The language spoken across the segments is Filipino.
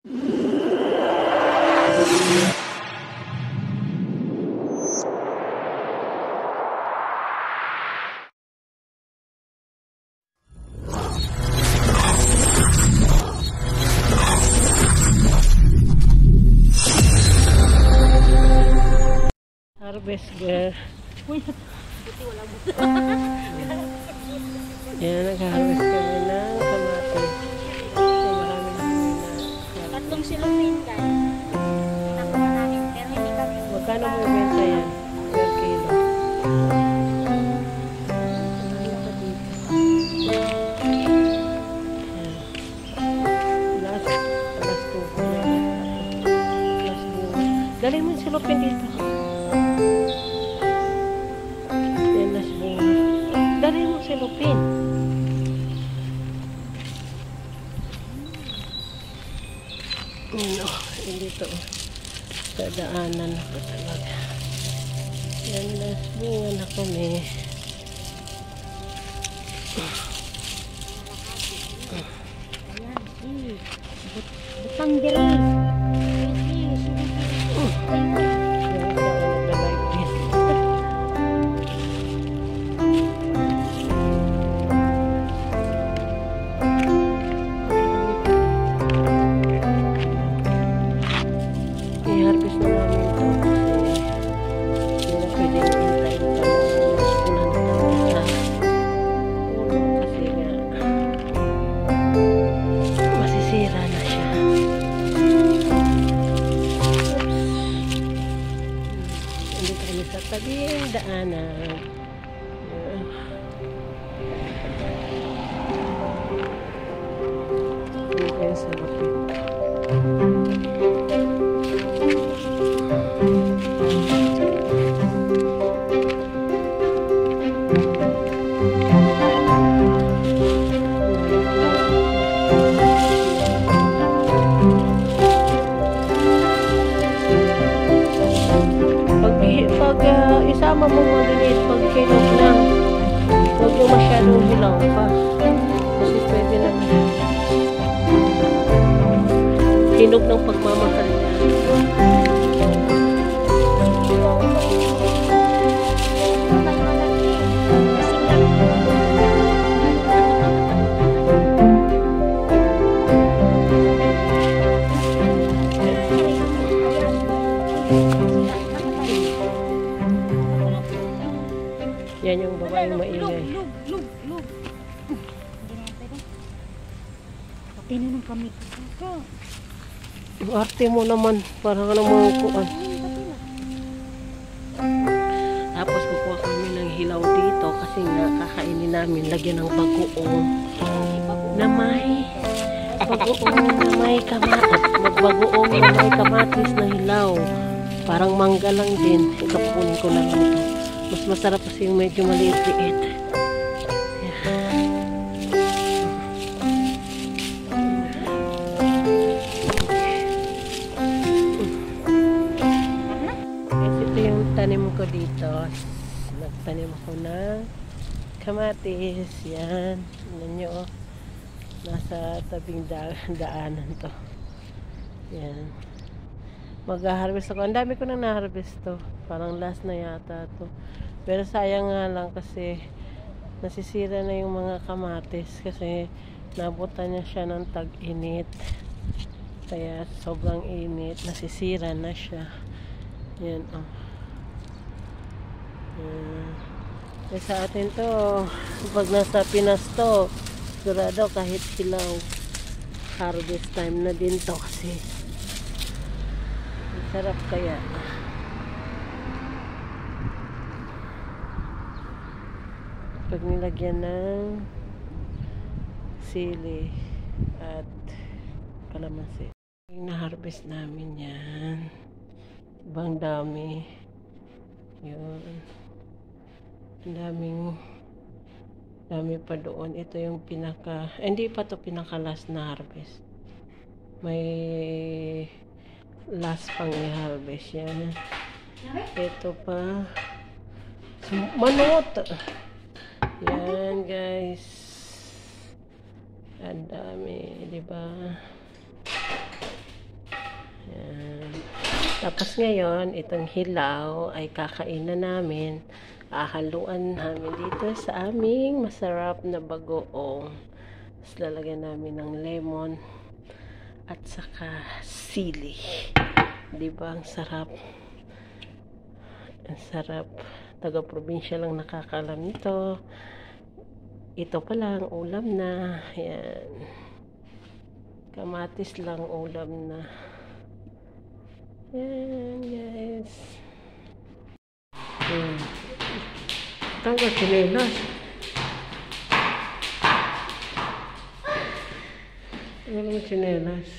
Harvest girl. Yan, nag-harvest kami ng kamatis. So, maraming na. Tatlong silupin guys. Nakuha namin pero hindi kami. Magkano mo ibenta yan? Per kilo. Last 2 ko na. Last 2. Dali mo yung silupin dito. Dari mo silupin. No, hindi to. Dadaanan ako talaga. Yan, nasbungan na kami. Ayan, butang diri. I-harvest na namin ito kasi hindi na pwedeng hintayin pa na ulan na kasi nga masisira na siya. Hindi kami sa tabing daanan. Hindi kayo sa lapit. Pag isama mo maliliit pag kinog na, huwag yung masyadong hilaw pa kasi pwede na hinog ng pagmamahal niya. Yan yung babaeng maingay. Lug. Pati na ng kami. Arte mo naman para ka naman kuan. Tapos kukuha kami ng hilaw dito kasi nga kakainin namin lagyan ng bagoong na may kamatis. Magbagoong na may kamatis na hilaw. Parang mangga lang din. Ikapunin ko lang ito. Mas masarap kasi yung medyo maliit-liit. Kasi ito yung tanim ko dito. Nagtanim ako ng kamatis. Yan. Tignan nyo. Nasa tabing daanan to. Yan. Mag-harvest ako. Ang dami ko nang na-harvest to. Parang last na yata to. Pero sayang nga lang kasi nasisira na yung mga kamatis kasi nabutan niya siya ng tag-init. Kaya sobrang init. Nasisira na siya. Yan oh. Eh, sa atin to, pag nasa Pinas to, sigurado kahit hilaw, harvest time na din to kasi sarap kaya. Pag nilagyan ng sili at kalamansi. Na-harvest namin yan. Ibang dami. Yun. Dami pa doon. Ito yung hindi pa to pinaka last na harvest. May last pang i-harvest yan. Ito pa. Manot! Yan guys. Ang dami, diba? Tapos ngayon, itong hilaw ay kakainin namin. Haluan namin dito sa aming masarap na bagoong. Tapos lalagyan namin ng lemon at saka sili. Diba? Ang sarap. Ang sarap. Taga-probinsya lang nakakalam nito. Ito pa lang, ulam na. Ayan. Kamatis lang, ulam na. Ayan, guys. Tanggal chinelas. Tanggal mo chinelas.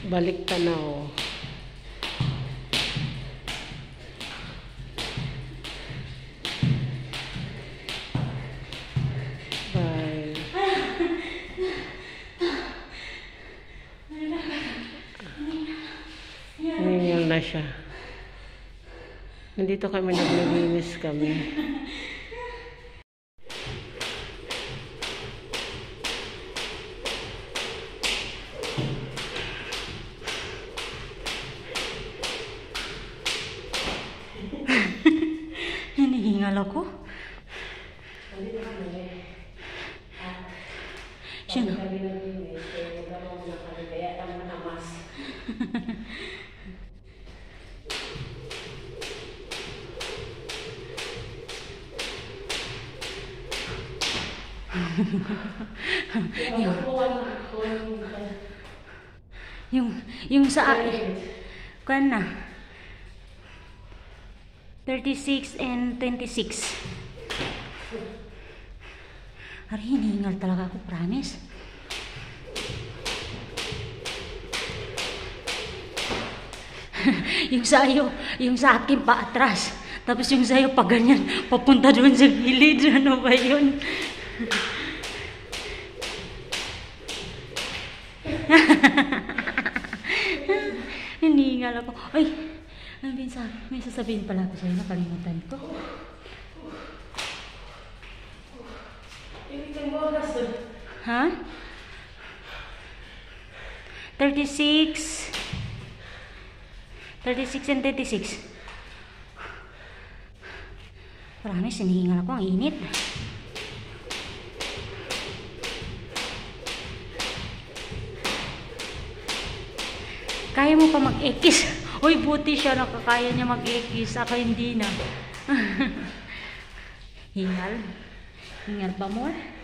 Balik tanaw. Bye. Ngayon na siya. Nandito kami, naglilinis kami. Hinihingal ako. Sino? yung sa kuan na 36 and 26. Ari, hinihingal talaga ako, promise. yung sa akin pa atras. Tapos yung sa'yo pa ganyan, papunta doon sa gilid. Ano ba yun? Hinihingal ako. Ay, may sasabihin pala ako sa'yo, nakalimutan ko. Ha? 36 and 36. Promise, hinihingal ako. Ang init. Kaya mo pa mag-ekis. Uy, buti siya. Nakakaya niya mag-ekis. Ako hindi na. Hingal. Hingal pa more.